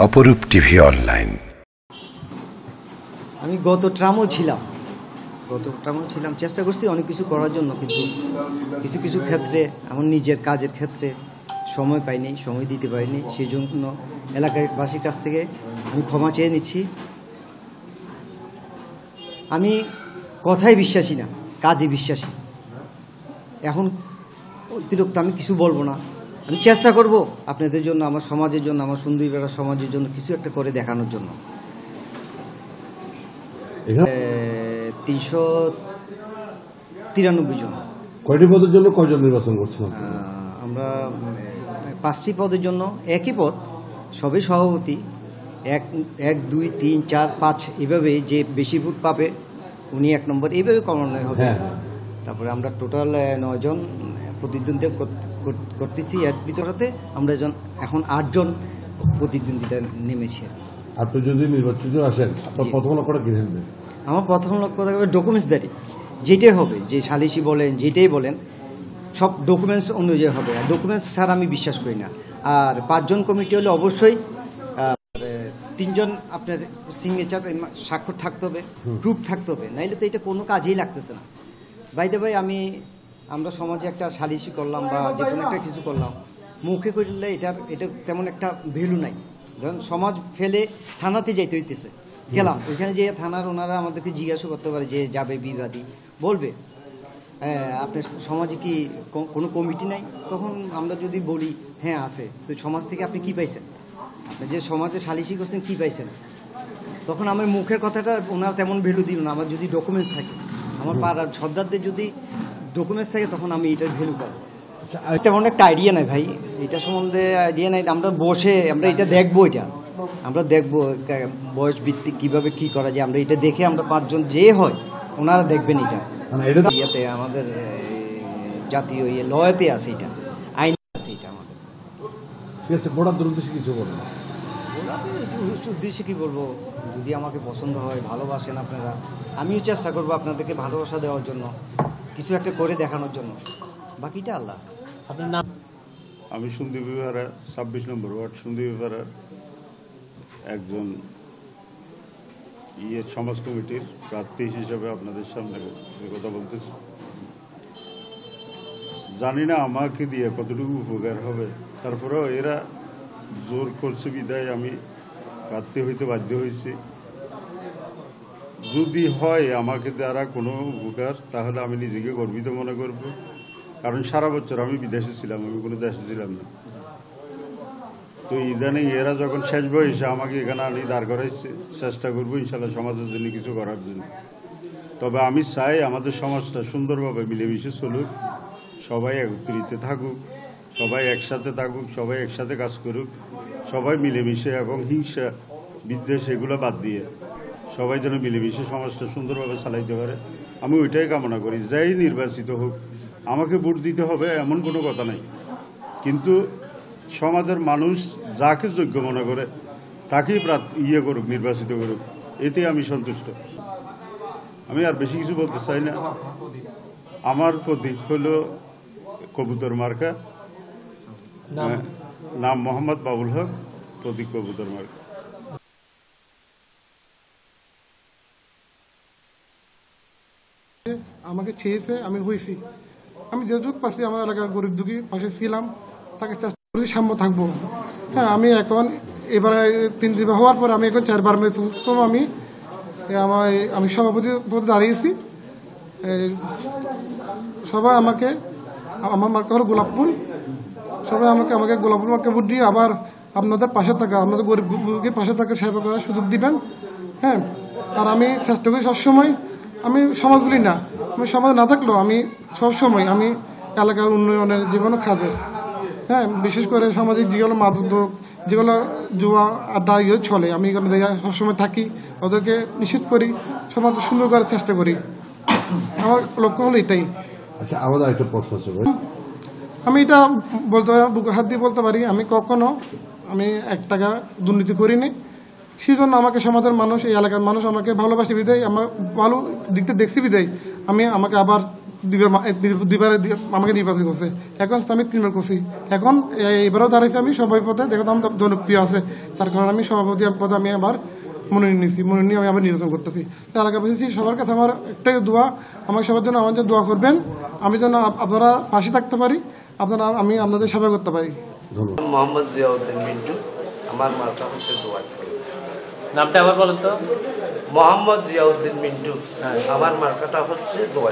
অপরূপ TV online. আমি গত ট্রামও ছিলাম, চেষ্টা করছি অনেক কিছু করার জন্য, কিন্তু কিছু কিছু ক্ষেত্রে আমার নিজের কাজের ক্ষেত্রে সময় পাইনি, সময় দিতে পারিনি। সেই জন্য এলাকাবাসীর কাছ থেকে আমি ক্ষমা চেয়ে নিচ্ছি। আমি কথায় বিশ্বাসী না, কাজে বিশ্বাসী। এখন অতিরিক্ত আমি কিছু বলবো না। আমি চেষ্টা করব আপনাদের জন্য, আমার সমাজের জন্য, আমার সুন্দরীপাড়া সমাজের জন্য কিছু একটা করে দেখানোর জন্য। 393 জন। কয়টি পদের জন্য কয়জন নির্বাচন করছেন? আমরা 5টি পদের জন্য একই পদ, সবে সভাপতি 1 2 3 4 5 এভাবে যে বেশি ভোট পাবে উনি 1 নম্বর, এইভাবে কমানো হবে। তারপরে আমরা টোটাল 9 জন প্রতিদ্বন্দ্বিতা করতেছি। এর ভিতরতে আমরা এখন 8 জন প্রতিদ্বন্দ্বিতা নেমেছি। আপনি যদি নির্বাচিত আসেন, আপনার প্রথম লক্ষ্যটা কি থাকবে? আমার প্রথম লক্ষ্য থাকবে ডকুমেন্টসদারি, যেটাই হবে, যে সালিসি বলেন যেটাই বলেন সব ডকুমেন্টস অনুযায়ী হবে। আর ডকুমেন্টস ছাড়া আমি বিশ্বাস করি না। আর 5 জন কমিটি হলে অবশ্যই 3 জন আপনার সিগনেচার স্বাক্ষর থাকতে হবে, প্রুফ থাকতে হবে, নাইলে তো এটা কোনো কাজেই লাগতেছে না। বাইদে ভাই আমরা সমাজে একটা সালিসি করলাম বা যে কোনো একটা কিছু করলাম, মুখে করলে এটা তেমন একটা ভ্যালু নাই। ধরুন সমাজ ফেলে থানাতে যাইতে হইতেছে, গেলাম ওইখানে যে থানার ওনারা আমাদেরকে জিজ্ঞাসা করতে পারে যে যাবে বিবাদী, বলবে আপনার সমাজে কি কোনো কমিটি নাই? তখন আমরা যদি বলি হ্যাঁ আছে, তো সমাজ থেকে আপনি কি পাইছেন? আপনি যে সমাজে সালিসি করছেন কি পাইছেন? তখন আমার মুখের কথাটা ওনারা তেমন ভ্যালু দিল না। আমার যদি ডকুমেন্টস থাকে, আমার পাড়ার সর্দারদের যদি ডকুমেন্টস থাকে, তখন আমি এটার ভ্যালু পাবো। তেমন একটা আইডিয়া নাই ভাই, এটা সম্বন্ধে আইডিয়া নাই। আমরা বসে আমরা এটা দেখবো, আমরা দেখবো বয়স ভিত্তিক কীভাবে কী করা যায়। আমরা এটা দেখে আমরা 5 জন যে হয় ওনারা দেখবেন। এটা ইয়াতে আমাদের জাতীয় লয়েতে আছে, এটা আইন আছে, এটা আমাদের। ঠিক আছে, ভোটারদের উদ্দেশ্যে কিছু বলবো? উদ্দেশ্যে কি বলবো, যদি আমাকে পছন্দ হয়, ভালোবাসেন আপনারা, আমিও চেষ্টা করবো আপনাদেরকে ভালোবাসা দেওয়ার জন্য, কিছু একটা করে দেখানোর জন্য। বাকিটা আল্লাহ। আপনার নাম? আমি সুন্দরীপাড়া 26 নম্বর ওয়ার্ড সুন্দরীপাড়ার একজন সমাজ কমিটির প্রার্থী হিসেবে আপনাদের সামনে কথা বলতেছি। জানি না আমাকে দিয়ে কতটুকু উপকার হবে, তারপরেও এরা জোর করছে বিদায় আমি প্রার্থী হইতে বাধ্য হয়েছি। যদি হয় আমাকে দ্বারা কোনো উপকার, তাহলে আমি নিজেকে গর্বিত মনে করব। কারণ সারা বছর আমি বিদেশে ছিলাম, আমি কোনো দেশে ছিলাম না। তো ইদানিং এরা যখন শেষ বয়সে আমাকে এখানে আনি দাঁড় করাইছে, চেষ্টা করবো ইনশাল্লাহ সমাজের জন্য কিছু করার জন্য। তবে আমি চাই আমাদের সমাজটা সুন্দরভাবে মিলেমিশে চলুক, সবাই একত্রিত থাকুক, সবাই একসাথে থাকুক, সবাই একসাথে কাজ করুক, সবাই মিলেমিশে, এবং হিংসা বিদ্বেষ এগুলো বাদ দিয়ে সবাই যেন মিলেমিশে সমাজটা সুন্দরভাবে চালাইতে পারে। আমি ওইটাই কামনা করি। যাই নির্বাচিত হোক, আমাকে ভোট দিতে হবে এমন কোনো কথা নাই, কিন্তু সমাজের মানুষ যাকে যোগ্য মনে করে তাকেই করুক, নির্বাচিত করুক, এতে আমি সন্তুষ্ট। আমি আর বেশি কিছু বলতে চাই না। আমার প্রতীক হলো কবুতর মার্কা, নাম মোহাম্মদ বাবুল হক, প্রতীক কবুতর মার্কা। আমাকে চেয়েছে, আমি হয়েছি। আমি যেটুকু পাচ্ছি আমার এলাকার গরিব দুঃখী পাশে ছিলাম, তাকে চেষ্টা করি সাম্য থাকবো। হ্যাঁ, আমি এখন এবারে 3 হওয়ার পর আমি এখন 4বার আমি সভাপতি পদে দাঁড়িয়েছি। সবাই আমাকে, আমার মার্কা হলো গোলাপ ফুল, সবাই আমাকে গোলাপ ফুল মার্কা ভোট দিয়ে আবার আপনাদের পাশে থাকা, আপনাদের গরিব দুঃখীর পাশে থাকা সেবা করার সুযোগ দিবেন। হ্যাঁ, আর আমি চেষ্টা করি সবসময়, আমি সমাজ বলি না, আমি সমাজ না থাকলেও আমি সবসময় আমি এলাকার উন্নয়নের যে কোনো কাজের, হ্যাঁ, বিশেষ করে সামাজিক যেগুলো মাদক, যেগুলো জুয়া আড্ডা এগুলো চলে, আমি এখানে সবসময় থাকি, ওদেরকে নিষেধ করি, সমাজ সুন্দর করার চেষ্টা করি। আমার লক্ষ্য হলো এটাই। আচ্ছা, আমাদের একটা প্রশ্ন আছে। আমি এটা বলতে পারি, বুকে হাত দিয়ে বলতে পারি, আমি কখনো 1 টাকা দুর্নীতি করিনি। সেই জন্য আমাকে সমাজের মানুষ, এই এলাকার মানুষ আমাকে ভালোবাসি বিদায়, আমার ভালো দিকটা দেখছি বিদায় আমাকে আবার দুইবার আমাকে নির্বাচন করছে, এখন আমি 3বার করছি, এখন এবারও দাঁড়াইছি আমি সবাই পদে, দেখো তো আমার জনপ্রিয় আছে, তার কারণে আমি সভাপতি পদে আমি আবার মনোনয়ন নিয়েছি, মনোনয়ন নিয়ে আমি আবার নির্বাচন করতেছি। তো এলাকাবাসী সবার কাছে আমার একটাই দোয়া, আমাকে সবার জন্য আমার জন্য দোয়া করবেন, আমি যেন আপনারা পাশে থাকতে পারি, আমি আপনাদের সেবা করতে পারি। মোহাম্মদ জিয়াউদ্দিন মিন্টু, আমার মার্কা হচ্ছে দোয়া। নামটা আবার বলেন তো। মোহাম্মদ জিয়াউদ্দিন মিন্টু, আমার মার্কাটা হচ্ছে দোয়া।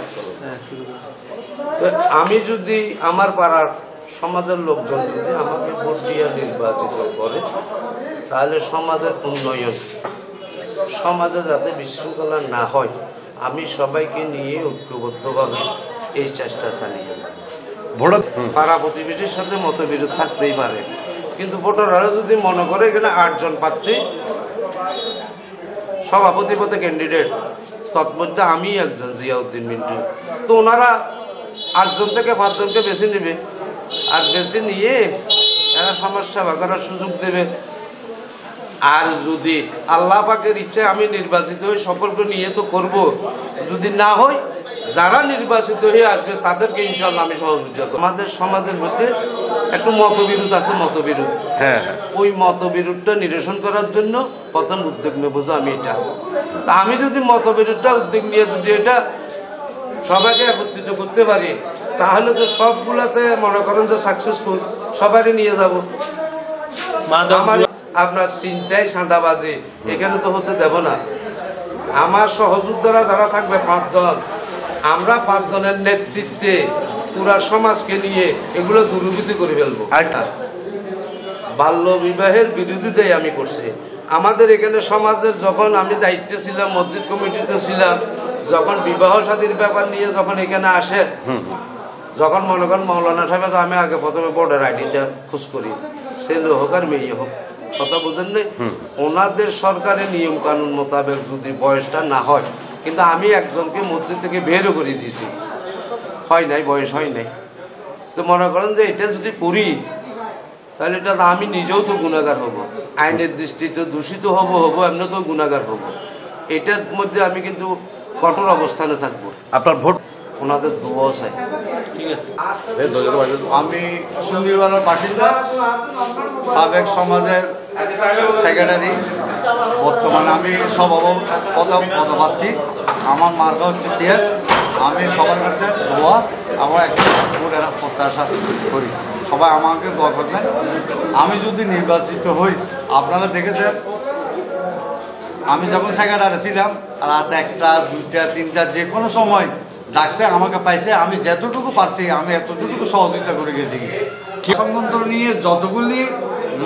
আমি যদি আমার পাড়ার সমাজের লোকজন যদি আমাকে ভোট দিয়ে নির্বাচিত করে, তাহলে সমাজের উন্নয়ন, সমাজে যাতে বিশৃঙ্খলা না হয়, আমি সবাইকে নিয়ে ঐক্যবদ্ধভাবে এই চেষ্টা চালিয়ে যাব। পাড়া প্রতিবেশীর সাথে মতবিরোধ থাকতেই পারে, কিন্তু ভোটাররা যদি মনে করে এখানে 8 জন প্রার্থী সভাপতি পদে ক্যান্ডিডেট, তৎমধ্যে আমি একজন জিয়াউদ্দিন মিন্টু, তো ওনারা 8 জন থেকে 5 জনকে বেছে নেবে, আর বেছে নিয়ে এরা সমস্যা বা করার সুযোগ দেবে। আর যদি আল্লাহ পাকের ইচ্ছায় আমি নির্বাচিত হই, সকলকে নিয়ে তো করব, যদি না হয় যারা নির্বাচিত হয়ে আসবে তাদেরকে ইনশাআল্লাহ আমি সহযোগিতা করব। আমাদের সমাজের মধ্যে একটু মতবিরোধ আছে, মতবিরোধ, ওই মতবিরোধটা নিরসন করার জন্য প্রথম উদ্যোগ নেব আমি এটা। তা আমি যদি মতবিরোধটা উদ্যোগ নিয়ে যদি এটা সবাইকে একত্রিত করতে পারি, তাহলে তো সবগুলাতে মনে করেন যে সাকসেসফুল, সবারই নিয়ে যাব। আপনার চিন্তায় সাদাবাজি এখানে তো হতে দেব না। আমার সহযোদ্ধারা যারা থাকবে 5 জন, আমরা 5 জনের নেতৃত্বে পুরা সমাজকে নিয়ে এগুলো দুর্নীতি করে ফেলবো। বাল্য বিবাহের বিরোধিতাই আমি করছি। আমাদের এখানে সমাজের যখন আমি দায়িত্বে ছিলাম, মসজিদ কমিটিতে ছিলাম, যখন বিবাহ শাদীর ব্যাপার নিয়ে যখন এখানে আসে, যখন মনে করেন মৌলানা সাহেব, আমি আগে প্রথমে ভোটার আইডিটা খোঁজ করি, ছেলে হোক আর মেয়ে হোক, কথা বুঝেন নেই, ওনাদের সরকারের নিয়ম কানুন মোতাবেক যদি বয়সটা না হয়, কিন্তু আমি একজনকে মসজিদ থেকে বেরও করে দিয়েছি, হয় নাই, বয়স হয় নাই। তো মনে করেন যে এটা যদি করি, তাহলে এটা আমি নিজেও তো গুণাগার হব, আইনের দৃষ্টিতে দূষিত হব, এমনি তো গুণাগার হব। এটার মধ্যে আমি কিন্তু কঠোর অবস্থানে থাকবো। আপনার ভোট ওনাদের দোয়াও চাই। ঠিক আছে। আমি সুন্দরবনের বাসিন্দা, সাবেক সমাজের সেক্রেটারি, বর্তমানে আমি পদপ্রার্থী। আমার মার্কা হচ্ছে চেয়ার। আমি সবার কাছে দোয়া এবং একটা ভোটের প্রত্যাশা করি, সবাই আমাকে দোয়া করবেন। আমি যদি নির্বাচিত হই, আপনারা দেখেছেন আমি যখন সেক্রেটারি ছিলাম, রাত 1টা 2টা 3টা যে কোনো সময় ডাকছে, আমাকে পাইছে, আমি যতটুকু পারছি আমি এতটুকু সহযোগিতা করে গেছি। সংগঠন নিয়ে যতগুলি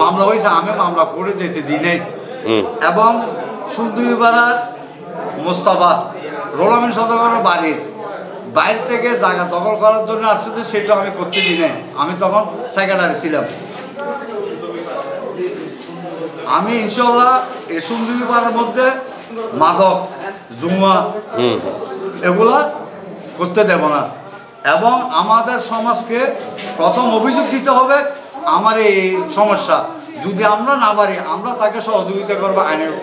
মামলা হয়েছে আমি মামলা করে যেতে দিই নাই, এবং সুন্দরীপাড়ার মোস্তফা রোলামিন সদগরের বাড়ির বাইরে থেকে জায়গা দখল করার জন্য আসছে, যে সেটা আমি করতে দিই নাই। আমি তখন সেক্রেটারি ছিলাম। আমি ইনশাল্লাহ এই সুন্দরীপাড়ার মধ্যে মাদক, জুয়া এগুলা করতে দেব না, এবং আমাদের সমাজকে প্রথম অভিযোগ দিতে হবে আমার এই সমস্যা। যদি আমরা না পারি, আমরা তাকে সহযোগিতা করবো আইনের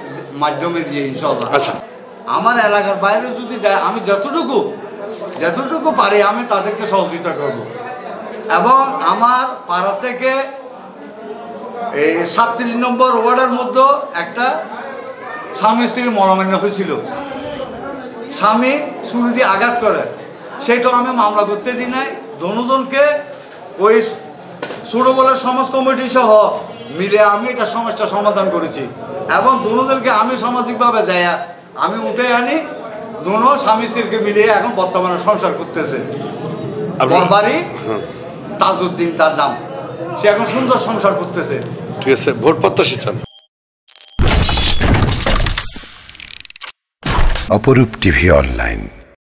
মাধ্যমে দিয়ে ইনশাল্লাহ। আচ্ছা, আমার এলাকার বাইরে যদি যায়, আমি যতটুকু পারি আমি তাদেরকে সহযোগিতা করব। এবং আমার পাড়া থেকে এই 37 নম্বর ওয়ার্ডের মধ্যে একটা স্বামী স্ত্রীর মনোমান্য হয়েছিল, স্বামী ছুরি দিয়ে আঘাত করে, সেটাও আমি মামলা করতে দিই নাই। দুজনকে ওই ছোটবেলার সমাজ কমিটি সহ মিলে আমি এটা সমস্যা সমাধান করেছি, এবং দুজনকে আমি সামাজিকভাবে যাই আমি উঠে আনি, দুনো স্বামী স্ত্রীকে মিলিয়ে এখন বর্তমানে সংসার করতেছে। বাড়ি তাজউদ্দিন তার নাম, সে এখন সুন্দর সংসার করতেছে। ঠিক আছে, ভোট প্রত্যাশী চান। অপরূপ টিভি অনলাইন।